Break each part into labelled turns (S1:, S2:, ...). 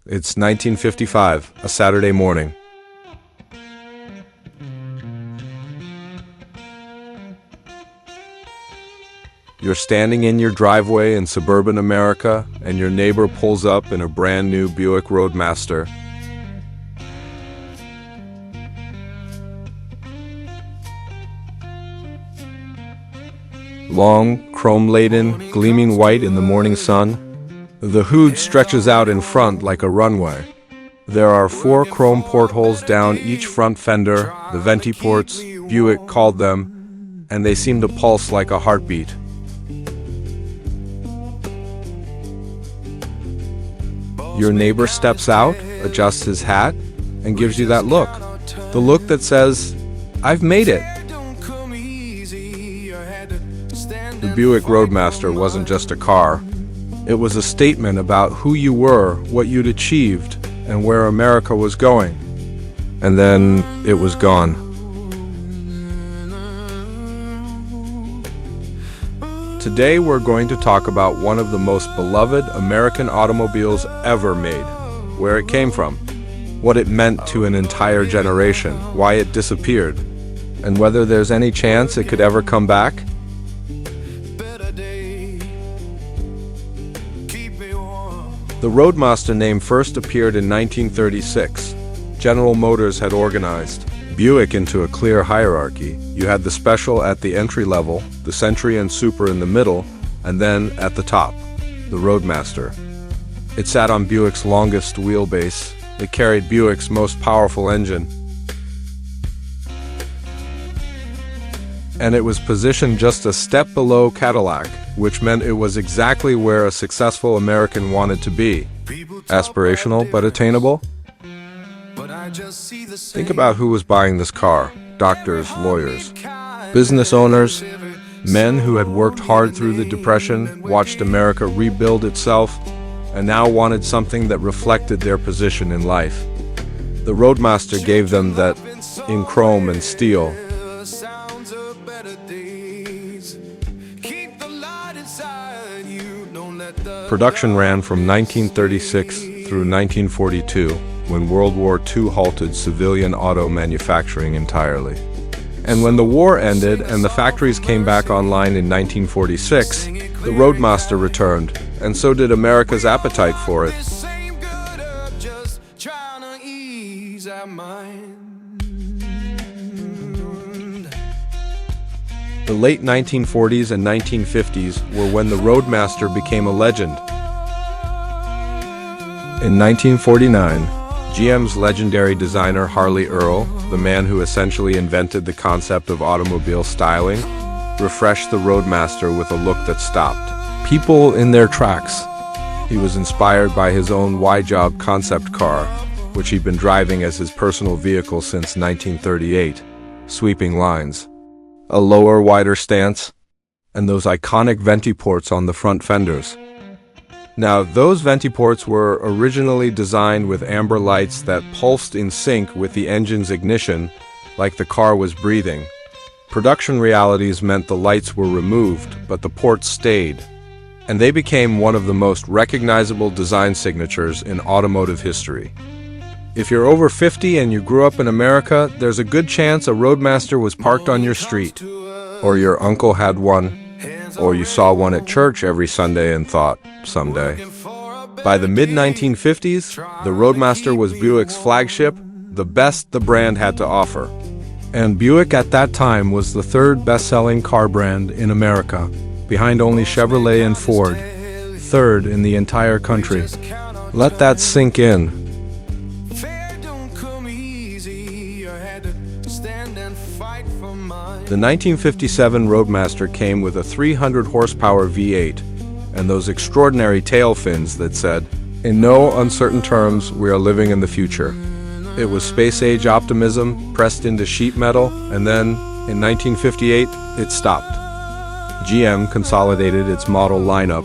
S1: It's 1955, a Saturday morning. You're standing in your driveway in suburban America, and your neighbor pulls up in a brand new Buick Roadmaster. Long, chrome-laden, gleaming white in the morning sun. The hood stretches out in front like a runway. There are 4 chrome portholes down each front fender, the VentiPorts, Buick called them, and they seem to pulse like a heartbeat. Your neighbor steps out, adjusts his hat, and gives you that look. The look that says, "I've made it." The Buick Roadmaster wasn't just a car. It was a statement about who you were, what you'd achieved, and where America was going. And then it was gone. Today we're going to talk about one of the most beloved American automobiles ever made, where it came from, what it meant to an entire generation, why it disappeared, and whether there's any chance it could ever come back. The Roadmaster name first appeared in 1936. General Motors had organized Buick into a clear hierarchy. You had the Special at the entry level, the Century and Super in the middle, and then at the top, the Roadmaster. It sat on Buick's longest wheelbase. It carried Buick's most powerful engine. And it was positioned just a step below Cadillac, which meant it was exactly where a successful American wanted to be. Aspirational but attainable? Think about who was buying this car. Doctors, lawyers, business owners, men who had worked hard through the Depression, watched America rebuild itself, and now wanted something that reflected their position in life. The Roadmaster gave them that in chrome and steel. Production ran from 1936 through 1942, when World War II halted civilian auto manufacturing entirely. And when the war ended and the factories came back online in 1946, the Roadmaster returned, and so did America's appetite for it. The late 1940s and 1950s were when the Roadmaster became a legend. In 1949, GM's legendary designer Harley Earl, the man who essentially invented the concept of automobile styling, refreshed the Roadmaster with a look that stopped people in their tracks. He was inspired by his own Y-Job concept car, which he'd been driving as his personal vehicle since 1938. Sweeping lines, a lower, wider stance, and those iconic VentiPorts on the front fenders. Now, those VentiPorts were originally designed with amber lights that pulsed in sync with the engine's ignition, like the car was breathing. Production realities meant the lights were removed, but the ports stayed, and they became one of the most recognizable design signatures in automotive history. If you're over 50 and you grew up in America, there's a good chance a Roadmaster was parked on your street, or your uncle had one, or you saw one at church every Sunday and thought, someday. By the mid-1950s, the Roadmaster was Buick's flagship, the best the brand had to offer. And Buick at that time was the 3rd best-selling car brand in America, behind only Chevrolet and Ford, 3rd in the entire country. Let that sink in. The 1957 Roadmaster came with a 300 horsepower V8 and those extraordinary tail fins that said, "In no uncertain terms, we are living in the future." It was space-age optimism pressed into sheet metal, and then, in 1958, it stopped. GM consolidated its model lineup,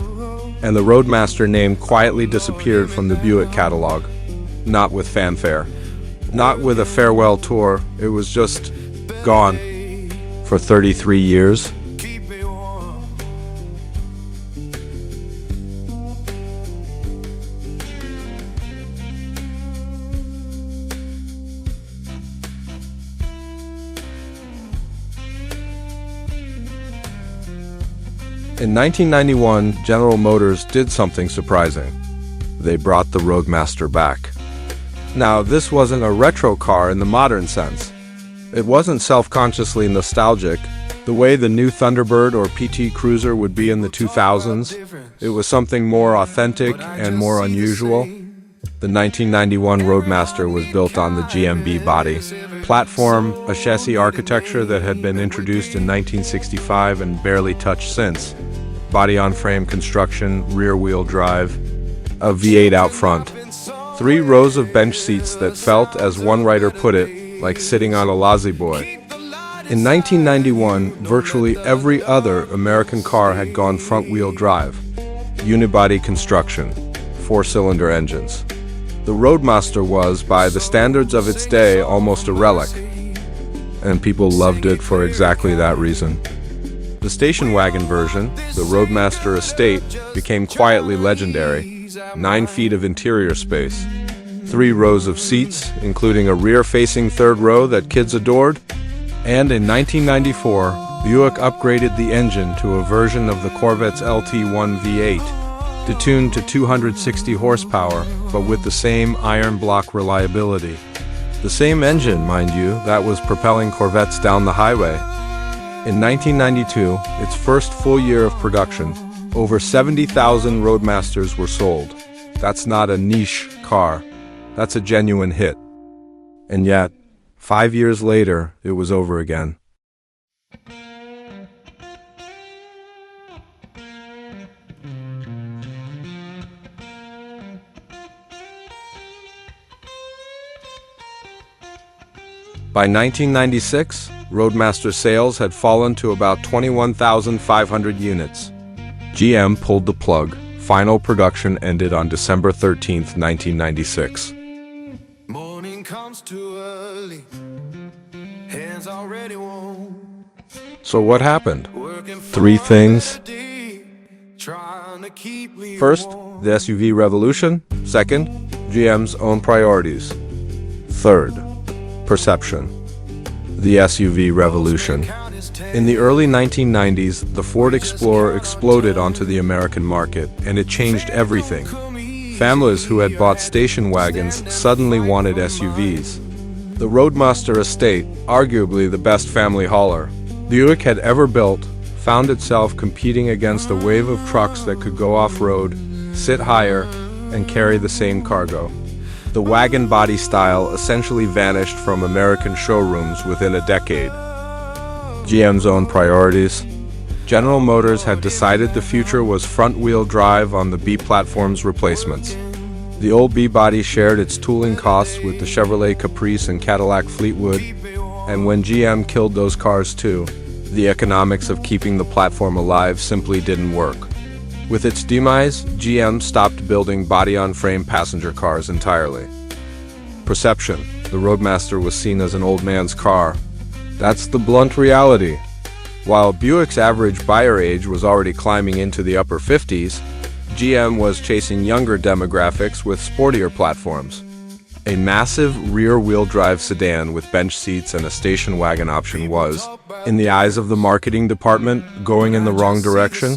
S1: and the Roadmaster name quietly disappeared from the Buick catalog. Not with fanfare. Not with a farewell tour. It was just gone. For 33 years. In 1991, General Motors did something surprising. They brought the Roadmaster back. Now, this wasn't a retro car in the modern sense. It wasn't self-consciously nostalgic, the way the new Thunderbird or PT Cruiser would be in the 2000s. It was something more authentic and more unusual. The 1991 Roadmaster was built on the GMB body platform, a chassis architecture that had been introduced in 1965 and barely touched since. Body-on-frame construction, rear-wheel drive, a V8 out front. 3 rows of bench seats that felt, as one writer put it, like sitting on a lazy boy. In 1991, virtually every other American car had gone front-wheel drive. Unibody construction, 4-cylinder engines. The Roadmaster was, by the standards of its day, almost a relic. And people loved it for exactly that reason. The station wagon version, the Roadmaster Estate, became quietly legendary. 9 feet of interior space. 3 rows of seats, including a rear-facing third row that kids adored. And in 1994, Buick upgraded the engine to a version of the Corvette's LT1 V8, detuned to 260 horsepower, but with the same iron block reliability. The same engine, mind you, that was propelling Corvettes down the highway. In 1992, its first full year of production, over 70,000 Roadmasters were sold. That's not a niche car. That's a genuine hit. And yet, 5 years later, it was over again. By 1996, Roadmaster sales had fallen to about 21,500 units. GM pulled the plug. Final production ended on December 13, 1996.
S2: Morning comes too early. Hands already warm.
S1: So what happened? 3 things. First, the SUV revolution. Second, GM's own priorities. Third, perception. The SUV revolution. In the early 1990s, the Ford Explorer exploded onto the American market, and it changed everything. Families who had bought station wagons suddenly wanted SUVs. The Roadmaster Estate, arguably the best family hauler Buick had ever built, found itself competing against a wave of trucks that could go off-road, sit higher, and carry the same cargo. The wagon body style essentially vanished from American showrooms within a decade. GM's own priorities. General Motors had decided the future was front-wheel drive on the B platform's replacements. The old B body shared its tooling costs with the Chevrolet Caprice and Cadillac Fleetwood, and when GM killed those cars too, the economics of keeping the platform alive simply didn't work. With its demise, GM stopped building body-on-frame passenger cars entirely. Perception. The Roadmaster was seen as an old man's car. That's the blunt reality. While Buick's average buyer age was already climbing into the upper 50s, GM was chasing younger demographics with sportier platforms. A massive rear-wheel drive sedan with bench seats and a station wagon option was, in the eyes of the marketing department, going in the wrong direction.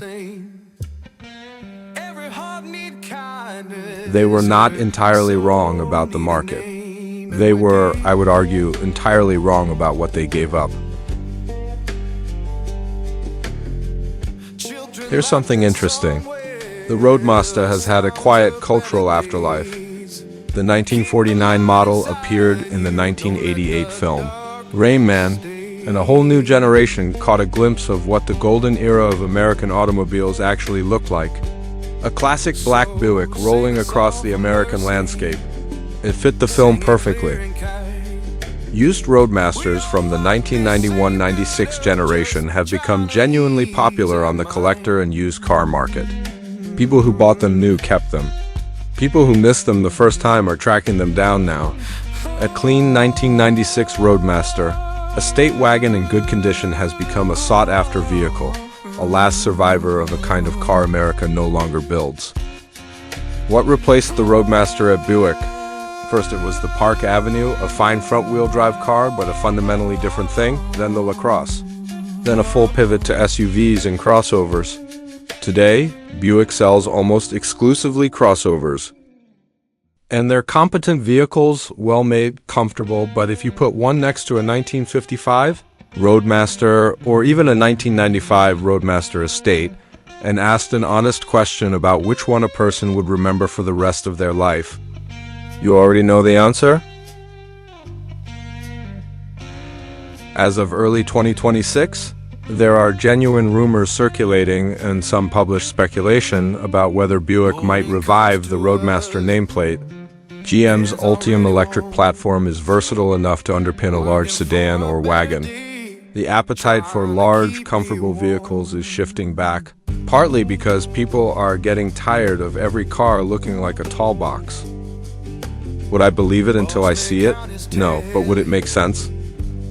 S1: They were not entirely wrong about the market. They were, I would argue, entirely wrong about what they gave up. Here's something interesting. The Roadmaster has had a quiet cultural afterlife. The 1949 model appeared in the 1988 film Rain Man, and a whole new generation caught a glimpse of what the golden era of American automobiles actually looked like. A classic black Buick rolling across the American landscape. It fit the film perfectly. Used Roadmasters from the 1991-96 generation have become genuinely popular on the collector and used car market. People who bought them new kept them. People who missed them the first time are tracking them down now. A clean 1996 Roadmaster, a state wagon in good condition, has become a sought-after vehicle, a last survivor of a kind of car America no longer builds. What replaced the Roadmaster at Buick? First, it was the Park Avenue, a fine front-wheel drive car, but a fundamentally different thing, then the LaCrosse. Then a full pivot to SUVs and crossovers. Today, Buick sells almost exclusively crossovers. And they're competent vehicles, well-made, comfortable, but if you put one next to a 1955 Roadmaster or even a 1995 Roadmaster Estate and asked an honest question about which one a person would remember for the rest of their life, you already know the answer? As of early 2026, there are genuine rumors circulating and some published speculation about whether Buick might revive the Roadmaster nameplate. GM's Ultium electric platform is versatile enough to underpin a large sedan or wagon. The appetite for large, comfortable vehicles is shifting back, partly because people are getting tired of every car looking like a tall box. Would I believe it until I see it? No, but would it make sense?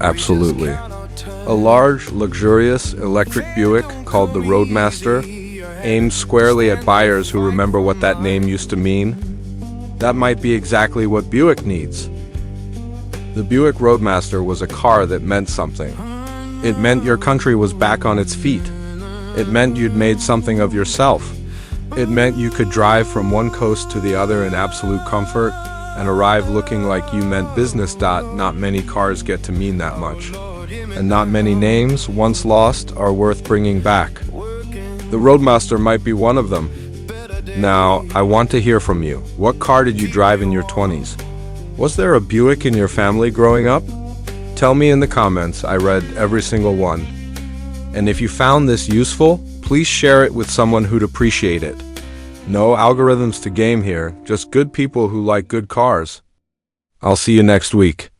S1: Absolutely. A large, luxurious electric Buick called the Roadmaster aims squarely at buyers who remember what that name used to mean. That might be exactly what Buick needs. The Buick Roadmaster was a car that meant something. It meant your country was back on its feet. It meant you'd made something of yourself. It meant you could drive from one coast to the other in absolute comfort and arrive looking like you meant business. Not many cars get to mean that much. And not many names, once lost, are worth bringing back. The Roadmaster might be one of them. Now, I want to hear from you. What car did you drive in your 20s? Was there a Buick in your family growing up? Tell me in the comments. I read every single one. And if you found this useful, please share it with someone who'd appreciate it. No algorithms to game here, just good people who like good cars. I'll see you next week.